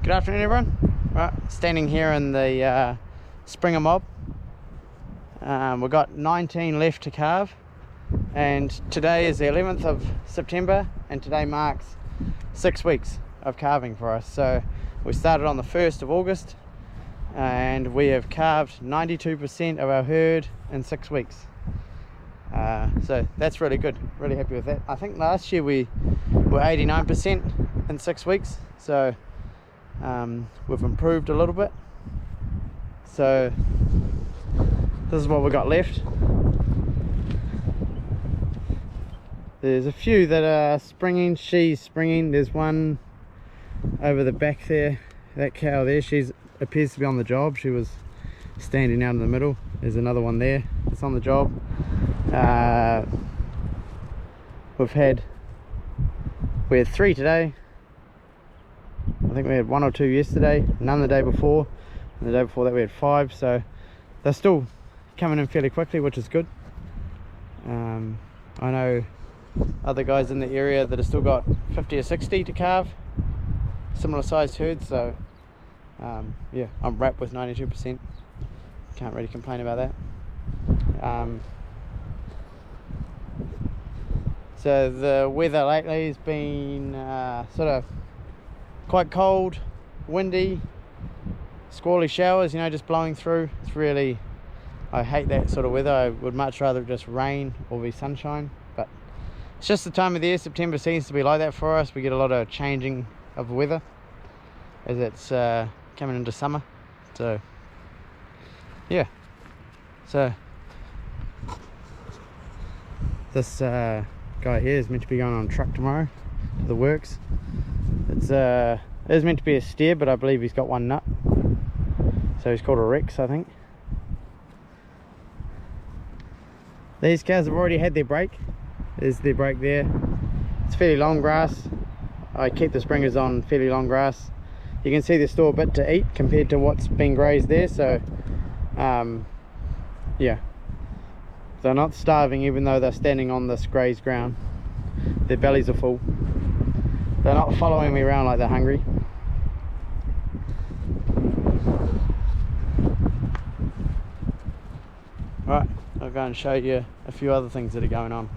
Good afternoon, everyone. Right, standing here in the Springer mob. We've got 19 left to calve, and today is the 11th of September, and today marks 6 weeks of calving for us. So we started on the 1st of August, and we have calved 92% of our herd in 6 weeks. So that's really good, really happy with that. I think last year we were 89% in 6 weeks, so we've improved a little bit. So this is what we've got left. There's a few that are springing. She's springing. There's one over the back there, that cow there, she appears to be on the job. She was standing out in the middle. There's another one there that's on the job. We had 3 today. I think we had 1 or 2 yesterday, none the day before, and the day before that we had 5. So they're still coming in fairly quickly, which is good. I know other guys in the area that have still got 50 or 60 to calve, similar sized herds. So yeah, I'm wrapped with 92%. Can't really complain about that. So the weather lately has been sort of quite cold, windy, squally showers, you know, just blowing through. It's really, I hate that sort of weather. I would much rather just rain or be sunshine, but it's just the time of the year. September seems to be like that for us. We get a lot of changing of weather as it's coming into summer. So yeah, so this guy here is meant to be going on a truck tomorrow to the works. It is meant to be a steer, but I believe he's got one nut, so he's called a Rex, I think. These cows have already had their break. There's their break there. It's fairly long grass. I keep the springers on fairly long grass. You can see there's still a bit to eat compared to what's been grazed there, so yeah, they're not starving even though they're standing on this grazed ground. Their bellies are full. They're not following me around like they're hungry. Right, I'll go and show you a few other things that are going on.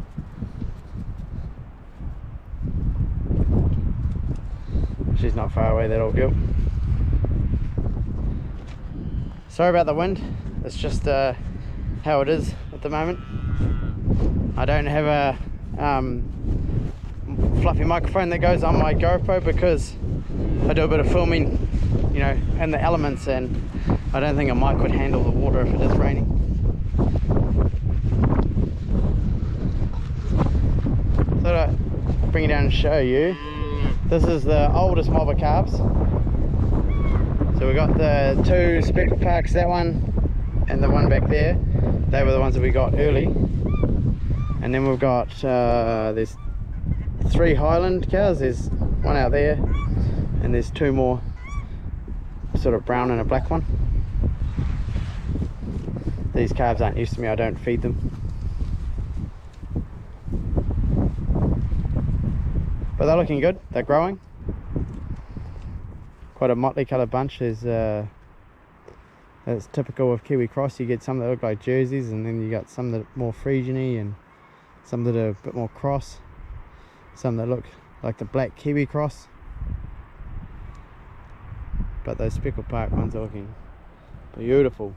She's not far away, that old girl. Sorry about the wind. It's just how it is at the moment. I don't have a fluffy microphone that goes on my GoPro because I do a bit of filming, you know, in the elements, and I don't think a mic would handle the water if it is raining. Thought I'd bring it down and show you. This is the oldest mob of calves. So we got the 2 speckled parks, that one and the one back there. They were the ones that we got early. And then we've got there's 3 Highland cows. There's one out there, and there's 2 more, sort of brown and a black one. These calves aren't used to me. I don't feed them, but they're looking good. They're growing. Quite a motley coloured bunch. There's that's typical of Kiwi cross. You get some that look like jerseys, and then you got some that are more Frisian-y, and some that are a bit more cross, some that look like the black Kiwi cross. But those speckled park ones are looking beautiful.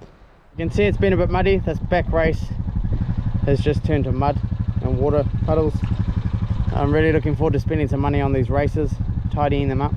You can see it's been a bit muddy. This back race has just turned to mud and water puddles. I'm really looking forward to spending some money on these races, tidying them up.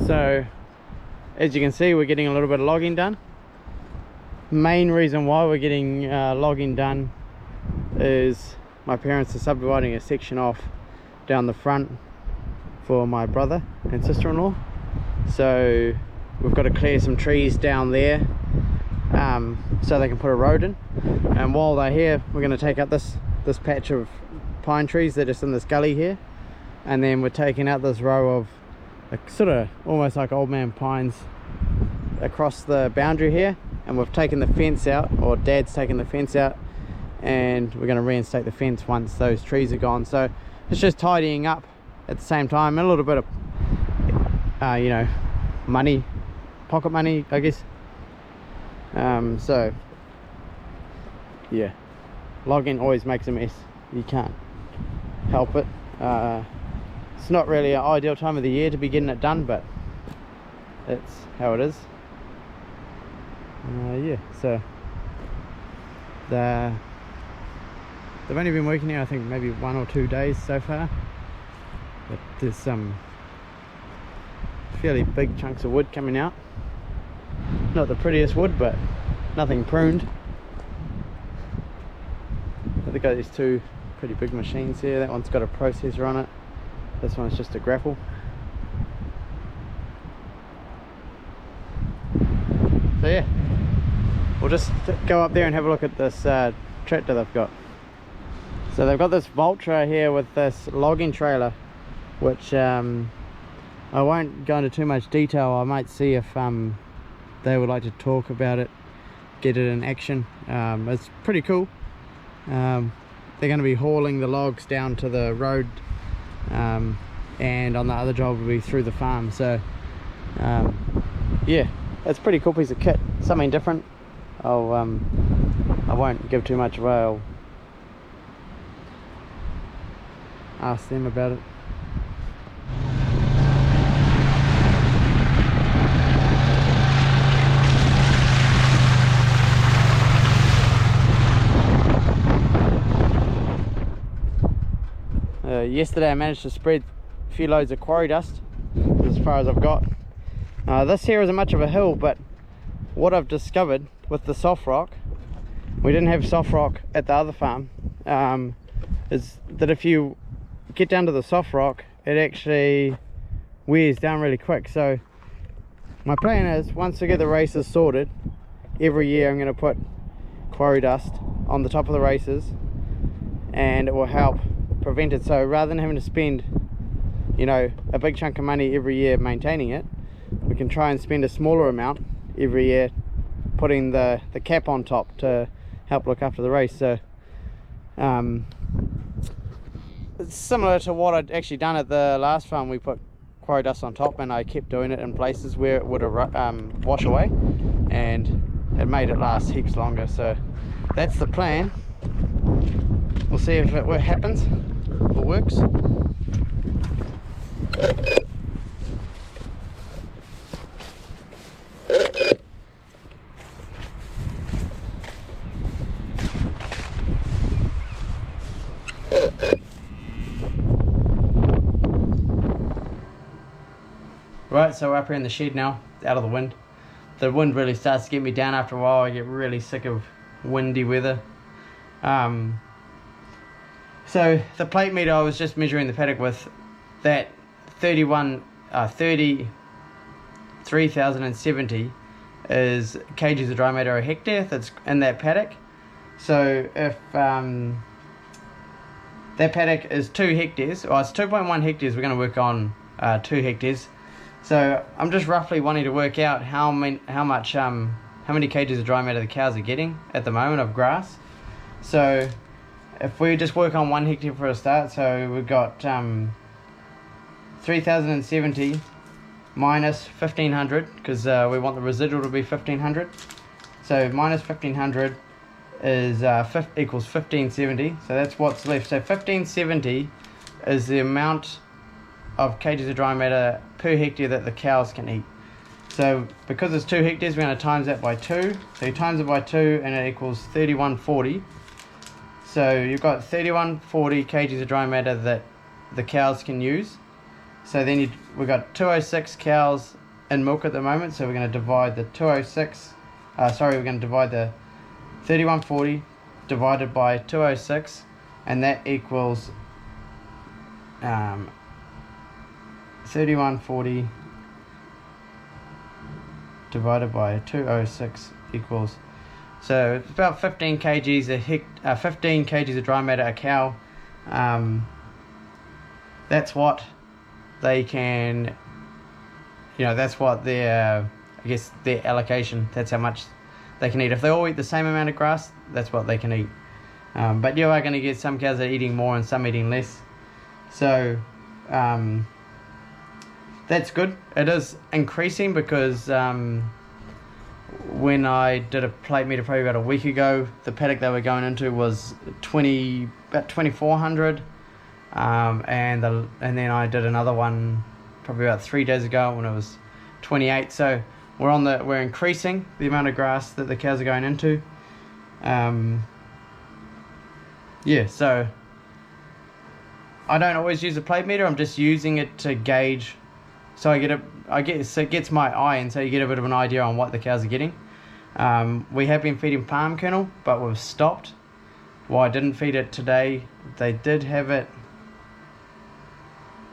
So as you can see, we're getting a little bit of logging done. Main reason why we're getting logging done is my parents are subdividing a section off down the front for my brother and sister-in-law. So we've got to clear some trees down there so they can put a road in. And while they're here, we're going to take out this patch of pine trees. They're just in this gully here, and then we're taking out this row of sort of almost like old man pines across the boundary here, and we've taken the fence out, or Dad's taken the fence out, and we're going to reinstate the fence once those trees are gone. So it's just tidying up at the same time, and a little bit of you know, money, pocket money, I guess. So yeah, logging always makes a mess, you can't help it. It's not really an ideal time of the year to be getting it done, but it's how it is. Yeah, so they've only been working here, I think maybe 1 or 2 days so far, but there's some fairly big chunks of wood coming out. Not the prettiest wood, but nothing pruned. They've got these 2 pretty big machines here. That one's got a processor on it, this one's just a grapple. So yeah, we'll just go up there and have a look at this tractor they've got. So they've got this Vulture here with this logging trailer, which I won't go into too much detail. I might see if they would like to talk about it, get it in action. It's pretty cool. They're going to be hauling the logs down to the road, and on the other job will be through the farm. So yeah, it's a pretty cool piece of kit, something different. I won't give too much away. I'll ask them about it. Yesterday I managed to spread a few loads of quarry dust, as far as I've got. This here isn't much of a hill, but what I've discovered with the soft rock, we didn't have soft rock at the other farm, is that if you get down to the soft rock, it actually wears down really quick. So my plan is, once I get the races sorted, every year I'm going to put quarry dust on the top of the races, and it will help prevent it. So rather than having to spend, you know, a big chunk of money every year maintaining it, we can try and spend a smaller amount every year putting the cap on top to help look after the race. So it's similar to what I'd actually done at the last farm. We put quarry dust on top, and I kept doing it in places where it would wash away, and it made it last heaps longer. So that's the plan. We'll see if it happens or works. Right, so we're up here in the shed now, out of the wind. The wind really starts to get me down after a while. I get really sick of windy weather. So the plate meter I was just measuring the paddock with, that 33,070 is kgs of dry matter a hectare that's in that paddock. So if that paddock is 2 hectares, or it's 2.1 hectares, we're going to work on 2 hectares. So I'm just roughly wanting to work out how many kgs of dry matter the cows are getting at the moment of grass. So if we just work on 1 hectare for a start, so we've got 3,070 minus 1,500, because we want the residual to be 1,500. So minus 1,500 is equals 1,570. So that's what's left. So 1,570 is the amount of kgs of dry matter per hectare that the cows can eat. So because it's 2 hectares, we're going to times that by 2. So you times it by 2 and it equals 3,140. So you've got 3,140 kgs of dry matter that the cows can use. So then we've got 206 cows in milk at the moment, so we're going to divide the 206, we're going to divide the 3,140 divided by 206, and that equals 3,140 divided by 206 equals, so it's about 15 kgs a 15 kgs of dry matter a cow. That's what they can, that's what their, I guess, their allocation, that's how much they can eat. If they all eat the same amount of grass, that's what they can eat. But you are going to get some cows that are eating more and some eating less. So that's good. It is increasing because when I did a plate meter probably about a week ago, the paddock they were going into was about 2,400, and then I did another one probably about 3 days ago when it was 28. So we're increasing the amount of grass that the cows are going into. Yeah, so I don't always use a plate meter. I'm just using it to gauge, so so it gets my eye, and so you get a bit of an idea on what the cows are getting. We have been feeding palm kernel, but we've stopped. Well, I didn't feed it today. They didn't have it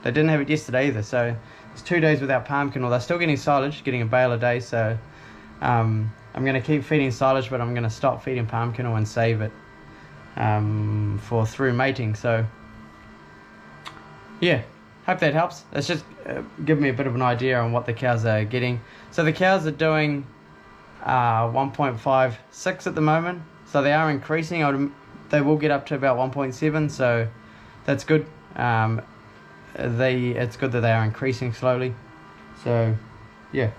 yesterday either, so it's 2 days without palm kernel. They're still getting silage, getting a bale a day, so I'm going to keep feeding silage, but I'm going to stop feeding palm kernel and save it for through mating. So yeah, hope that helps. It's just give me a bit of an idea on what the cows are getting. So the cows are doing 1.56 at the moment, so they are increasing. They will get up to about 1.7, so that's good. It's good that they are increasing slowly. So yeah,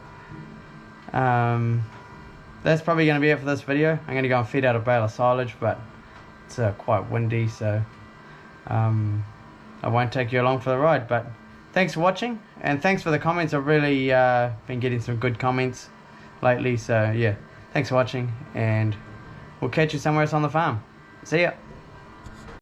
that's probably going to be it for this video. I'm going to go and feed out a bale of silage, but it's quite windy, so I won't take you along for the ride. But thanks for watching, and thanks for the comments. I've really been getting some good comments lately, so yeah, thanks for watching, and we'll catch you somewhere else on the farm. See ya.